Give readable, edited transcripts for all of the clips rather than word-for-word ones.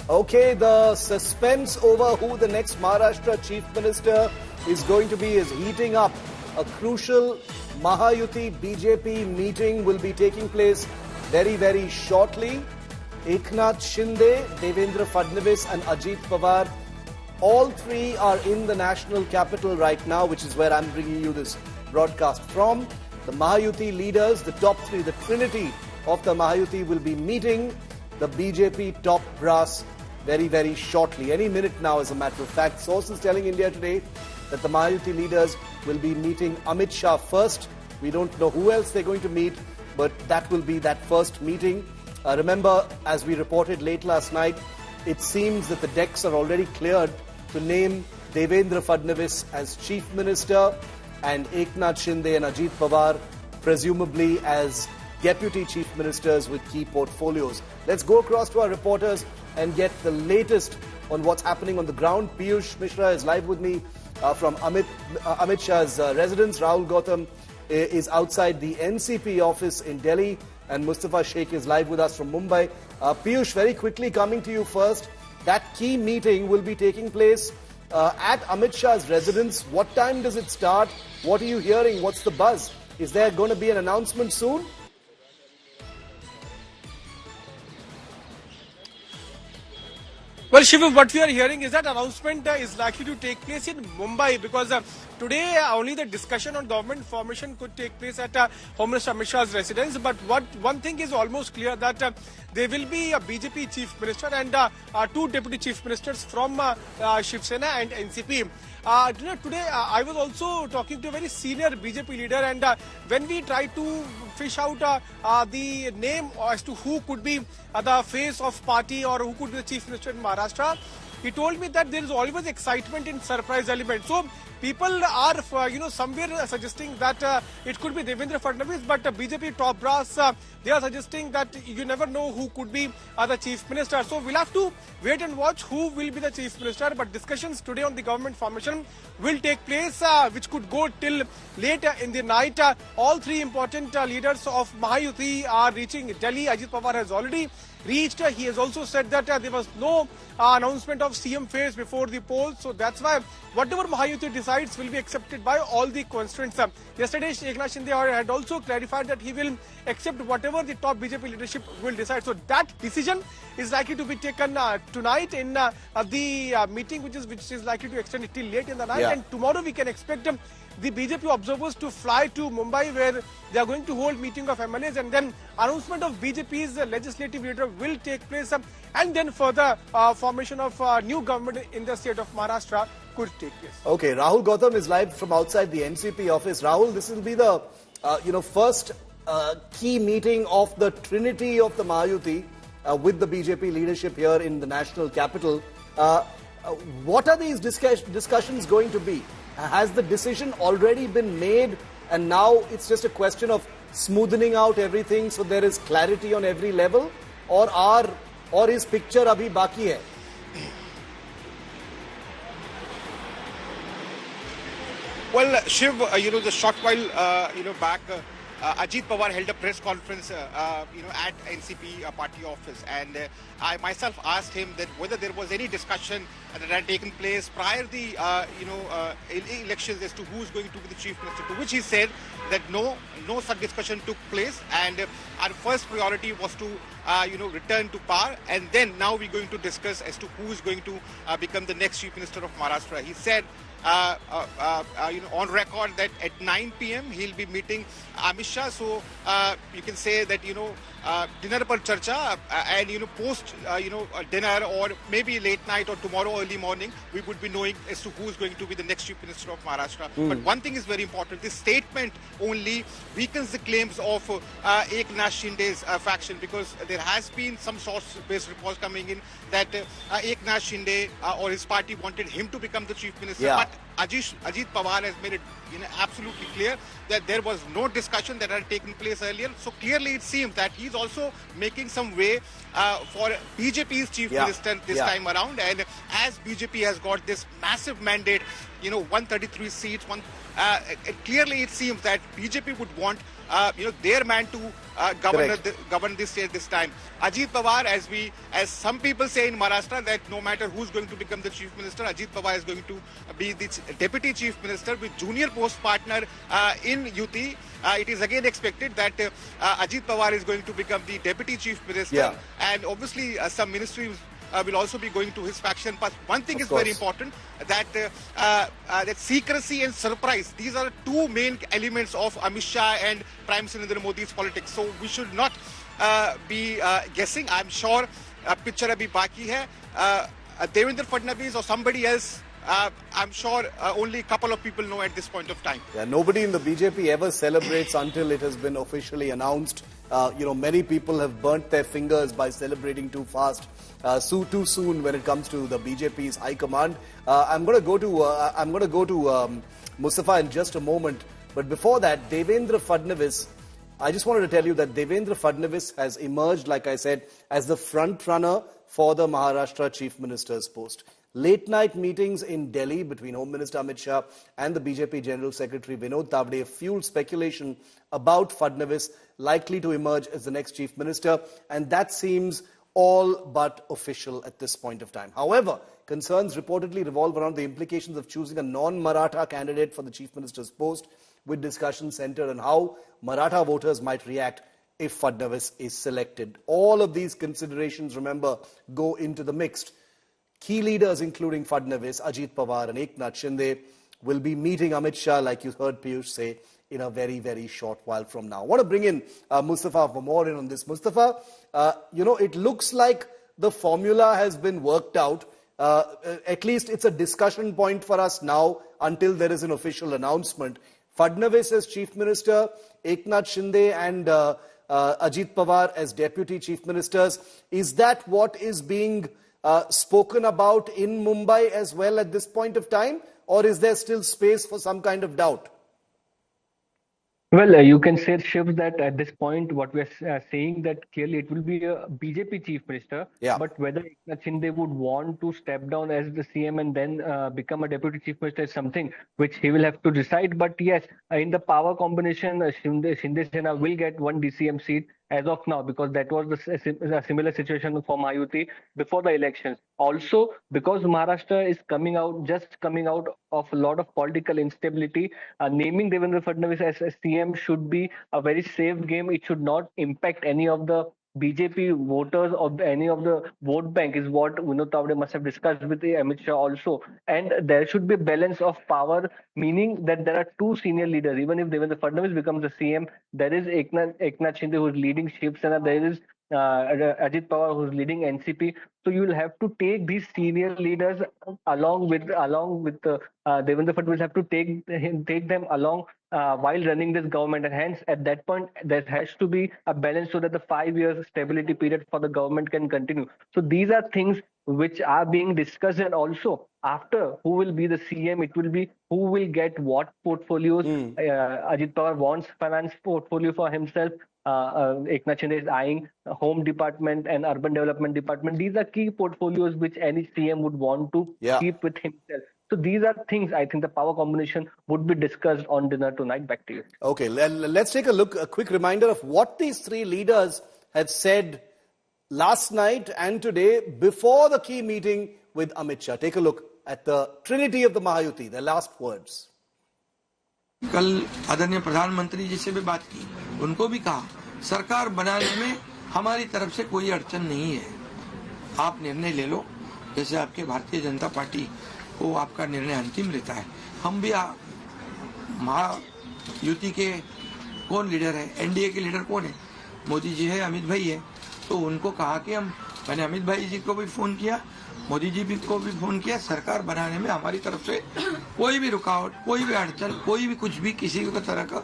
Okay, the suspense over who the next Maharashtra Chief Minister is going to be is heating up. A crucial Mahayuti BJP meeting will be taking place very, very shortly. Eknath Shinde, Devendra Fadnavis and Ajit Pawar, all three are in the national capital right now, which is where I'm bringing you this broadcast from. The Mahayuti leaders, the top three, the trinity of the Mahayuti will be meeting the BJP top brass very, very shortly. Any minute now, as a matter of fact. Sources telling India Today that the Mahayuti leaders will be meeting Amit Shah first. We don't know who else they're going to meet, but that will be that first meeting. Remember, as we reported late last night, it seems that the decks are already cleared to name Devendra Fadnavis as Chief Minister and Eknath Shinde and Ajit Pawar presumably as Deputy Chief Ministers with key portfolios. Let's go across to our reporters and get the latest on what's happening on the ground. Piyush Mishra is live with me from Amit Shah's residence. Rahul Gautam is outside the NCP office in Delhi, and Mustafa Sheikh is live with us from Mumbai. Piyush, very quickly coming to you first. That key meeting will be taking place at Amit Shah's residence. What time does it start? What are you hearing? What's the buzz? Is there going to be an announcement soon? Well, Shiv, what we are hearing is that announcement is likely to take place in Mumbai because today only the discussion on government formation could take place at Home Minister Amit Shah's residence. But one thing is almost clear that there will be a BJP Chief Minister and two Deputy Chief Ministers from Shiv Sena and NCP. Today I was also talking to a very senior BJP leader, and when we tried to fish out the name as to who could be the face of party or who could be the Chief Minister in Maharashtra, he told me that there is always excitement in surprise element. So people are, somewhere suggesting that it could be Devendra Fadnavis, but BJP top brass, they are suggesting that you never know who could be the Chief Minister. So we'll have to wait and watch who will be the Chief Minister. But discussions today on the government formation will take place, which could go till late in the night. All three important leaders of Mahayuti are reaching Delhi. Ajit Pawar has already reached. He has also said that there was no announcement of CM phase before the polls. So that's why whatever Mahayuti decides will be accepted by all the constituents. Yesterday, Eknath Shinde had also clarified that he will accept whatever the top BJP leadership will decide. So that decision is likely to be taken tonight in the meeting, which is likely to extend till late in the night. Yeah. And tomorrow we can expect the BJP observers to fly to Mumbai, where they are going to hold meeting of MLAs, and then announcement of BJP's legislative leader will take place, and then further formation of new government in the state of Maharashtra could take place. Okay, Rahul Gautam is live from outside the NCP office. Rahul, this will be the first key meeting of the trinity of the Mahayuti with the BJP leadership here in the national capital. What are these discussions going to be? Has the decision already been made and now it's just a question of smoothing out everything so there is clarity on every level, or is picture abhi baki hai? Well, Shiv, the short while, back, Ajit Pawar held a press conference, at NCP party office, and I myself asked him that whether there was any discussion that had taken place prior to the, elections as to who's going to be the Chief Minister, to which he said that no such discussion took place, and our first priority was to, return to power, and then now we're going to discuss as to who is going to become the next Chief Minister of Maharashtra. He said, on record that at 9 p.m. he'll be meeting Amit Shah. So you can say that dinner par charcha, and post dinner or maybe late night or tomorrow early morning we would be knowing as to who's going to be the next Chief Minister of Maharashtra. But one thing is very important: this statement only weakens the claims of Eknath Shinde's faction, because there has been some source-based reports coming in that Eknath Shinde or his party wanted him to become the Chief Minister. Yeah. But Ajit Pawar has made it absolutely clear that there was no discussion that had taken place earlier. So clearly it seems that he's also making some way for BJP's Chief Minister this time around. And as BJP has got this massive mandate, 133 seats, clearly it seems that BJP would want their man to govern this state this time. Ajit Pawar, as some people say in Maharashtra, that no matter who's going to become the chief minister, Ajit Pawar is going to be the deputy chief minister with junior post partner in UT. It is again expected that Ajit Pawar is going to become the deputy chief minister, and obviously some ministries will also be going to his faction. But one thing is very important, that that secrecy and surprise, these are two main elements of Amit Shah and Prime Minister Narendra Modi's politics. So we should not be guessing. I'm sure picture abhi baki hai. Devendra Fadnavis or somebody else, I'm sure only a couple of people know at this point of time. Yeah, nobody in the BJP ever celebrates until it has been officially announced. Many people have burnt their fingers by celebrating too fast, too soon when it comes to the BJP's high command. I'm going to go to Mustafa in just a moment. But before that, Devendra Fadnavis, I just wanted to tell you that Devendra Fadnavis has emerged, like I said, as the front runner for the Maharashtra Chief Minister's post. Late night meetings in Delhi between Home Minister Amit Shah and the BJP General Secretary Vinod Tavade fueled speculation about Fadnavis likely to emerge as the next Chief Minister, and that seems all but official at this point of time. However, concerns reportedly revolve around the implications of choosing a non-Maratha candidate for the Chief Minister's post, with discussion centered on how Maratha voters might react if Fadnavis is selected. All of these considerations, remember, go into the mix. Key leaders including Fadnavis, Ajit Pawar and Eknath Shinde will be meeting Amit Shah, like you heard Piyush say, in a very, very short while from now. I want to bring in Mustafa for more in on this. Mustafa, it looks like the formula has been worked out. At least it's a discussion point for us now until there is an official announcement. Fadnavis as Chief Minister, Eknath Shinde and Ajit Pawar as Deputy Chief Ministers. Is that what is being spoken about in Mumbai as well at this point of time, or is there still space for some kind of doubt? Well, you can say, Shiv, that at this point, what we're saying that clearly it will be a BJP chief minister. Yeah. But whether Eknath Shinde would want to step down as the CM and then become a deputy chief minister is something which he will have to decide. But yes, in the power combination, Shinde Sena will get one DCM seat as of now, because that was a similar situation for Mayuti before the elections. Also, because Maharashtra is coming out of a lot of political instability, naming Devendra Fadnavis as CM should be a very safe game. It should not impact any of the BJP voters or any of the vote bank, is what Vinod Tavade must have discussed with Amit Shah also. And there should be a balance of power, meaning that there are two senior leaders. Even if Devendra Fadnavis becomes the CM, there is Eknath Shinde who is leading Shiv Sena, there is Ajit Pawar who is leading NCP. So you will have to take these senior leaders along with Devendra Fadnavis, have to take them along while running this government, and hence at that point there has to be a balance so that the 5 years stability period for the government can continue. So these are things which are being discussed, and also after who will be the CM, it will be who will get what portfolios. Ajit Pawar wants finance portfolio for himself. Eknath Shinde is eyeing home department and urban development department. These are key portfolios which any CM would want to keep with himself. So these are things I think the power combination would be discussed on dinner tonight. Back to you. Okay, let's take a quick reminder of what these three leaders had said last night and today before the key meeting with Amit Shah. Take a look at the Trinity of the Mahayuti, their last words. कल आदरणीय प्रधानमंत्री जी से भी बात की, उनको भी कहा सरकार बनाने में हमारी तरफ से कोई अड़चन नहीं है, आप निर्णय ले लो, जैसे आपके भारतीय जनता पार्टी को आपका निर्णय अंतिम लेता है। हम भी महायुति के कौन लीडर है, एनडीए के लीडर कौन है, मोदी जी है, अमित भाई है, तो उनको कहा कि मैंने अमित भाई जी को भी फोन किया, मोदी जी को भी फोन किया, सरकार बनाने में हमारी तरफ से कोई भी रुकावट, कोई भी अड़चन, कोई भी कुछ भी किसी भी तरह का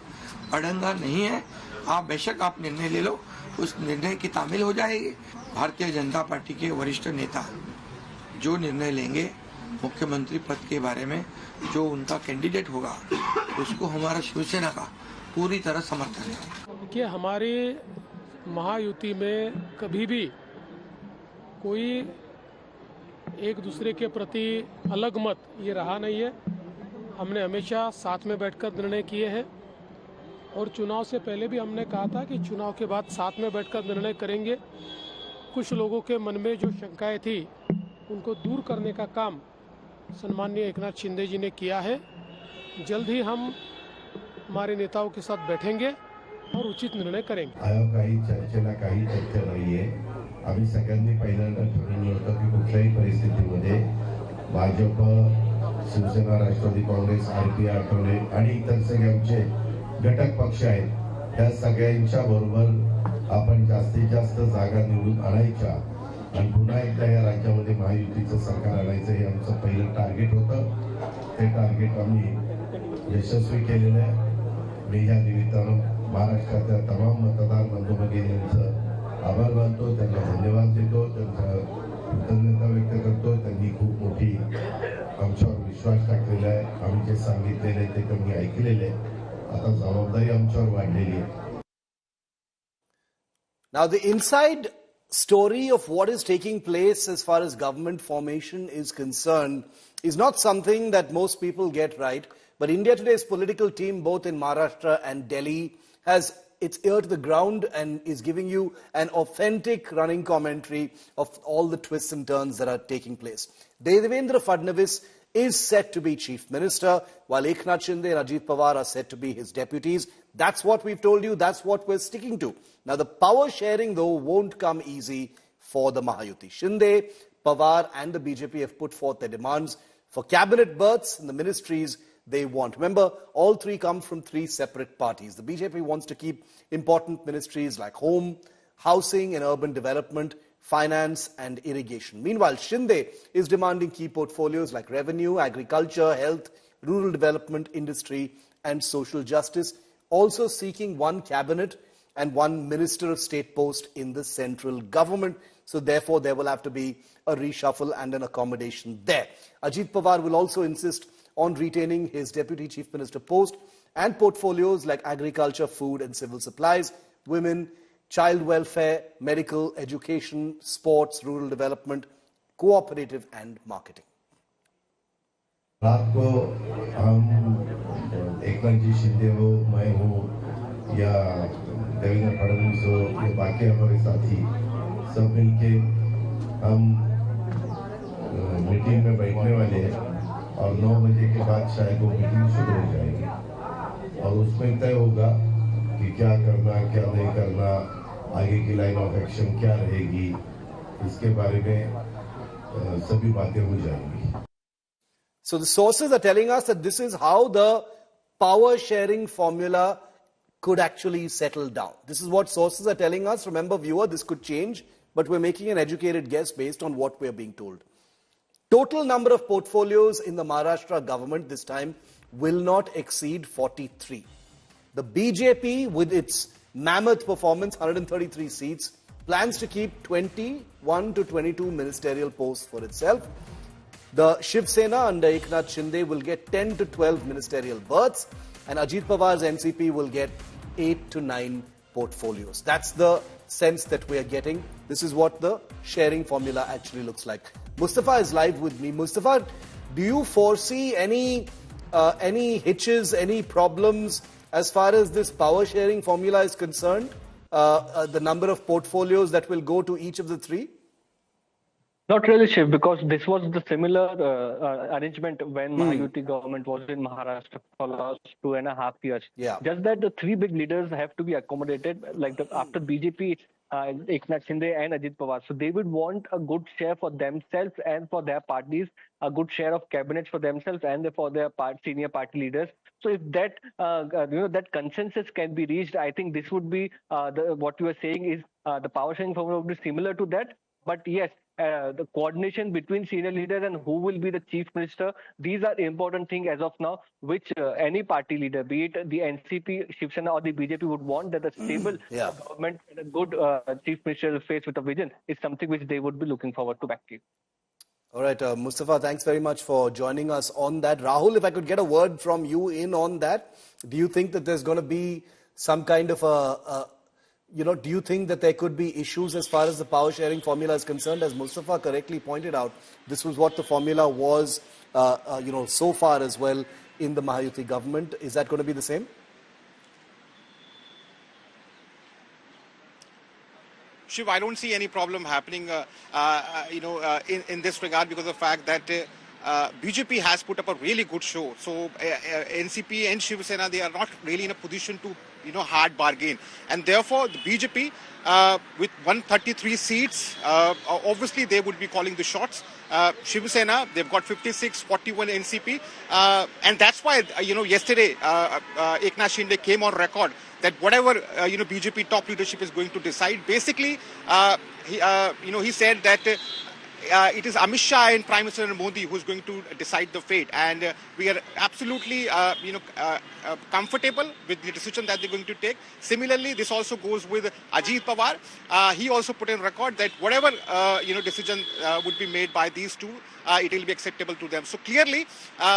अड़ंगा नहीं है। आप बेशक आप निर्णय ले लो, उस निर्णय की तामील हो जाएगी। भारतीय जनता पार्टी के वरिष्ठ नेता जो निर्णय लेंगे मुख्यमंत्री पद के बारे में, जो उनका कैंडिडेट होगा, उसको हमारा शिवसेना का पूरी तरह समर्थन है। कि हमारी महायुति में कभी भी कोई एक दूसरे के प्रति अलग मत ये रहा नहीं है। हमने हमेशा साथ में बैठकर निर्णय किए हैं और चुनाव से पहले भी हमने कहा था कि चुनाव के बाद साथ में बैठकर निर्णय करेंगे। कुछ लोगों के मन में जो शंकाएं थी उनको दूर करने का काम सम्माननीय एकनाथ शिंदे जी ने किया है। जल्द ही हम हमारे नेताओं के साथ बैठेंगे और उचित निर्णय करेंगे। काही चर्चेला काही तथ्य नाहीये। आम्ही सगळ्यांनी पहिल्यांदा ठरवलं होतं की कुठल्याही परिस्थितीमध्ये भाजप, शिवसेना, राष्ट्रवादी काँग्रेस, आरपी, आठवले आणि इतर सगळे आमचे घटक पक्ष आहेत, त्या सगळ्यांच्या बरोबर आपण जास्तीत जास्त जागा निवडून आणायच्या आणि पुन्हा एकदा या राज्यामध्ये महायुतीचं सरकार आणायचं हे आमचं पहिलं टार्गेट होतं। ते टार्गेट आम्ही यशस्वी केलेलं आहे। मी या निमित्तानं महाराष्ट्रातल्या तमाम मतदार बंधू भगिनींचं आभार मानतो, त्यांना धन्यवाद देतो, त्यांचा कृतज्ञता व्यक्त करतो। त्यांनी खूप मोठी आमच्यावर विश्वास टाकलेला आहे। आम्ही जे सांगितलेले ते त्यांनी ऐकलेले आहे। आता जबाबदारी आमच्यावर वाढलेली आहे। Now the inside story of what is taking place as far as government formation is concerned is not something that most people get right. But India Today's political team, both in Maharashtra and Delhi, has its ear to the ground and is giving you an authentic running commentary of all the twists and turns that are taking place. Devendra Fadnavis is set to be Chief Minister, while Eknath Shinde and Ajit Pawar are set to be his deputies. That's what we've told you. That's what we're sticking to. Now, the power sharing, though, won't come easy for the Mahayuti. Shinde, Pawar and the BJP have put forth their demands for cabinet berths in the ministries they want. Remember, all three come from three separate parties. The BJP wants to keep important ministries like home, housing and urban development, finance and irrigation. Meanwhile, Shinde is demanding key portfolios like revenue, agriculture, health, rural development, industry and social justice, also seeking one cabinet and one minister of state post in the central government. So therefore, there will have to be a reshuffle and an accommodation there. Ajit Pawar will also insist on retaining his deputy chief minister post and portfolios like agriculture, food and civil supplies, women, child welfare, medical, education, sports, rural development, cooperative and marketing. रात को हम एकनाथ जी शिंदे हो, मैं हूँ या देवेंद्र फडणवीस हो या बाकी हमारे साथी सब मिलके हम मीटिंग में बैठने वाले हैं और 9 बजे के बाद शायद वो मीटिंग शुरू हो जाएगी और उसमें तय होगा कि क्या करना, क्या नहीं करना, आगे की लाइन ऑफ एक्शन क्या रहेगी, इसके बारे में सभी बातें हो जाएंगी. So the sources are telling us that this is how the power sharing formula could actually settle down. This is what sources are telling us. Remember, viewer, this could change, but we're making an educated guess based on what we're being told. Total number of portfolios in the Maharashtra government this time will not exceed 43. The BJP, with its mammoth performance, 133 seats, plans to keep 21 to 22 ministerial posts for itself. The Shiv Sena under Eknath Shinde will get 10 to 12 ministerial berths, and Ajit Pawar's NCP will get 8 to 9 portfolios. That's the sense that we are getting. This is what the sharing formula actually looks like. Mustafa is live with me. Mustafa, do you foresee any hitches, any problems as far as this power sharing formula is concerned? The number of portfolios that will go to each of the three? Not really, Shiv, because this was the similar arrangement when Mahayuti government was in Maharashtra for the last 2.5 years. Yeah. Just that the three big leaders have to be accommodated, like after BJP, Eknath Shinde and Ajit Pawar. So they would want a good share for themselves and for their parties, a good share of cabinets for themselves and for their senior party leaders. So if that that consensus can be reached, I think this would be what you are saying is the power sharing formula would be similar to that. But yes, the coordination between senior leaders and who will be the chief minister, these are important things as of now, which any party leader, be it the NCP, Shiv Sena or the BJP, would want, that a stable government and a good chief minister faced with a vision is something which they would be looking forward to back to. All right, Mustafa, thanks very much for joining us on that. Rahul, if I could get a word from you in on that, do you think that there's going to be some kind of do you think that there could be issues as far as the power sharing formula is concerned? As Mustafa correctly pointed out, this was what the formula was, so far as well in the Mahayuti government. Is that going to be the same? Shiv, I don't see any problem happening, in this regard, because of the fact that BJP has put up a really good show. So NCP and Shiv Sena, they are not really in a position to, hard bargain. And therefore, the BJP, with 133 seats, obviously they would be calling the shots. Shiv Sena, they've got 56, 41 NCP. And that's why, yesterday, Eknath Shinde came on record that whatever, BJP top leadership is going to decide, basically, he said that it is Amit Shah and Prime Minister Modi who is going to decide the fate, and we are absolutely, comfortable with the decision that they're going to take. Similarly, this also goes with Ajit Pawar. He also put in record that whatever decision would be made by these two, it will be acceptable to them. So clearly,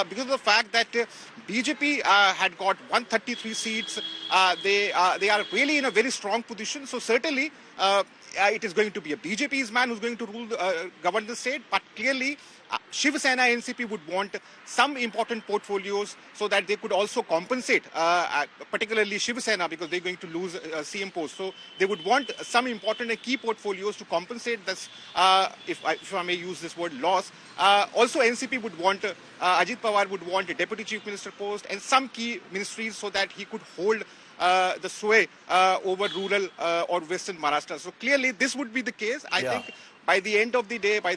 because of the fact that BJP had got 133 seats, they are really in a very strong position. So certainly, it is going to be a BJP's man who's going to govern the state, but clearly Shiv Sena NCP would want some important portfolios so that they could also compensate, particularly Shiv Sena, because they're going to lose CM post. So they would want some important and key portfolios to compensate this, if I may use this word, loss. Also NCP would want, Ajit Pawar would want a Deputy Chief Minister post and some key ministries so that he could hold the sway over rural or western Maharashtra. So clearly this would be the case. I think by the end of the day, by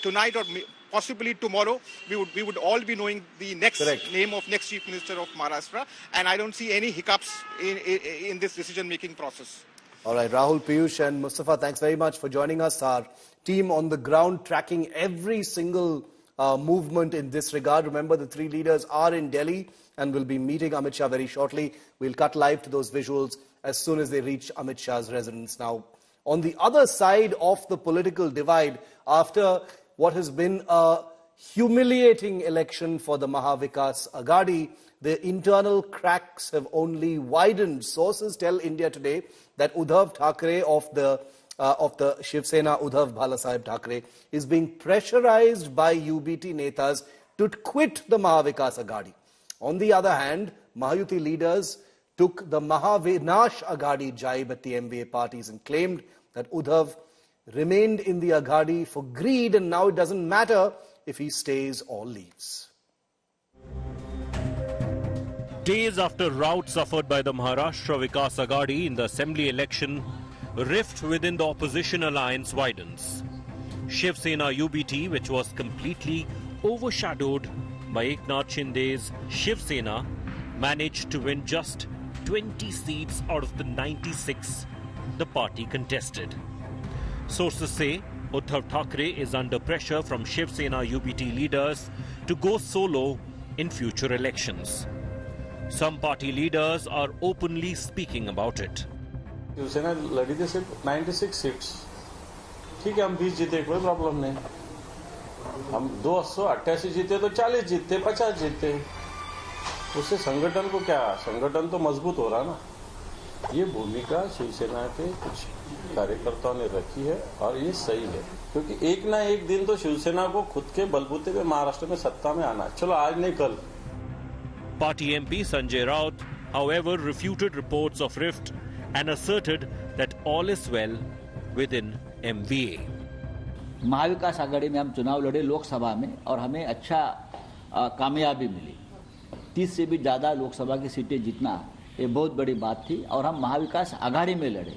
tonight or possibly tomorrow, we would all be knowing the next name of next Chief Minister of Maharashtra, and I don't see any hiccups in this decision-making process. All right, Rahul, Piyush and Mustafa, thanks very much for joining us. Our team on the ground tracking every single movement in this regard. Remember, the three leaders are in Delhi and will be meeting Amit Shah very shortly. We'll cut live to those visuals as soon as they reach Amit Shah's residence. Now, on the other side of the political divide, after what has been a humiliating election for the Mahavikas Aghadi, the internal cracks have only widened. Sources tell India Today that Uddhav Thackeray of the Shiv Sena, Uddhav Balasaheb Thackeray, is being pressurized by UBT netas to quit the Mahavikas Aghadi. On the other hand, Mahayuti leaders took the Mahavinash Aghadi jibe at the MVA parties and claimed that Uddhav remained in the Aghadi for greed, and now it doesn't matter if he stays or leaves. Days after rout suffered by the Maharashtra Vikas Aghadi in the assembly election, rift within the opposition alliance widens. Shiv Sena UBT, which was completely overshadowed by Eknath Shinde's Shiv Sena, managed to win just 20 seats out of the 96 the party contested. Sources say Uddhav Thackeray is under pressure from Shiv Sena UBT leaders to go solo in future elections. Some party leaders are openly speaking about it. Shiv सेना लड़ी थी सिर्फ 96 seats, ठीक है, हम 20 जीते, कोई problem नहीं. हम 288 जीते तो 40 जीते, 50 जीते, उससे संगठन को क्या, संगठन तो मजबूत हो रहा ना. ये भूमिका शिवसेना के कुछ कार्यकर्ताओं ने रखी है और ये सही है, क्योंकि एक ना एक दिन तो शिवसेना को खुद के बलबूते पे महाराष्ट्र में सत्ता में आना. चलो आज नहीं कल. Party MP Sanjay Raut, however, refuted reports of rift and asserted that all is well within MVA. Mahavikas Aghadi में हम चुनाव लड़े लोकसभा में और हमें अच्छा कामयाबी मिली. 30 से भी ज़्यादा लोकसभा की सीटें जीतना ये बहुत बड़ी बात थी और हम महाविकास आघाड़ी में लड़े.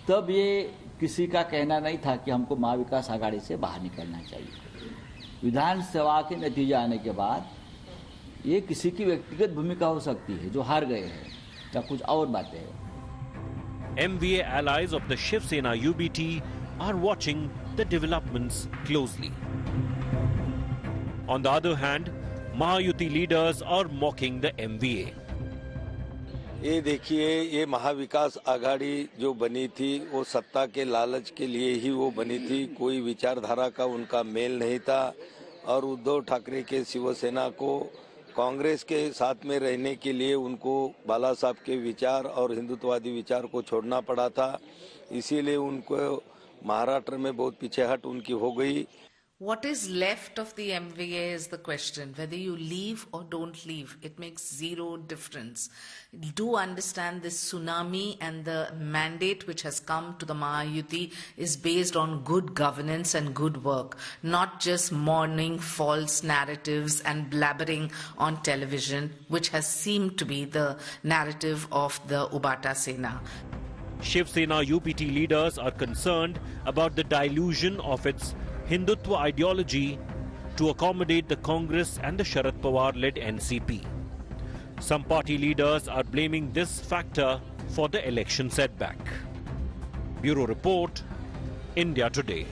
तब ये किसी का कहना नहीं था कि हमको महाविकास आघाड़ी से बाहर निकलना चाहिए. विधानसभा के नतीजे आने के बाद ये किसी की व्यक्तिगत भूमिका हो सकती है जो हार गए हैं या कुछ और बातें हैं. MVA allies of the Shiv Sena UBT are watching the developments closely. On the other hand, Mahayuti leaders are mocking the MVA. ये देखिए, ये महाविकास आघाड़ी जो बनी थी वो सत्ता के लालच के लिए ही वो बनी थी. कोई विचारधारा का उनका मेल नहीं था और उद्धव ठाकरे के शिवसेना को कांग्रेस के साथ में रहने के लिए उनको बाला साहब के विचार और हिंदुत्ववादी विचार को छोड़ना पड़ा था. इसीलिए उनको महाराष्ट्र में बहुत पीछेहट उनकी हो गई. What is left of the MVA is the question. Whether you leave or don't leave, it makes zero difference. Do understand this tsunami and the mandate which has come to the Mahayuti is based on good governance and good work, not just mourning false narratives and blabbering on television, which has seemed to be the narrative of the Ubata Sena. Shiv Sena UPT leaders are concerned about the dilution of its Hindutva ideology to accommodate the Congress and the Sharad Pawar-led NCP. Some party leaders are blaming this factor for the election setback. Bureau Report, India Today.